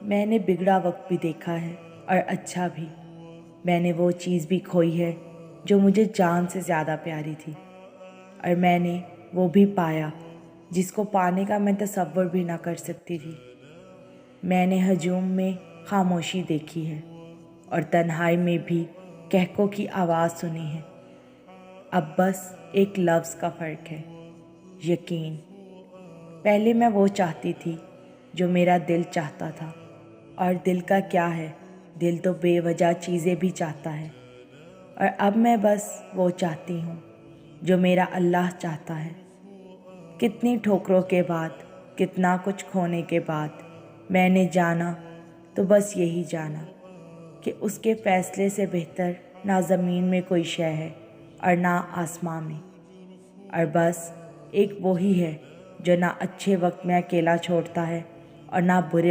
मैंने बिगड़ा वक्त भी देखा है और अच्छा भी। मैंने वो चीज़ भी खोई है जो मुझे जान से ज़्यादा प्यारी थी, और मैंने वो भी पाया जिसको पाने का मैं तसव्वुर भी ना कर सकती थी। मैंने हजूम में खामोशी देखी है और तन्हाई में भी कहकों की आवाज़ सुनी है। अब बस एक लफ्ज़ का फ़र्क है, यकीन। पहले मैं वो चाहती थी जो मेरा दिल चाहता था, और दिल का क्या है, दिल तो बेवजह चीज़ें भी चाहता है। और अब मैं बस वो चाहती हूँ जो मेरा अल्लाह चाहता है। कितनी ठोकरों के बाद, कितना कुछ खोने के बाद मैंने जाना, तो बस यही जाना कि उसके फ़ैसले से बेहतर ना ज़मीन में कोई शय है और ना आसमां में। और बस एक वो ही है जो ना अच्छे वक्त में अकेला छोड़ता है और ना बुरे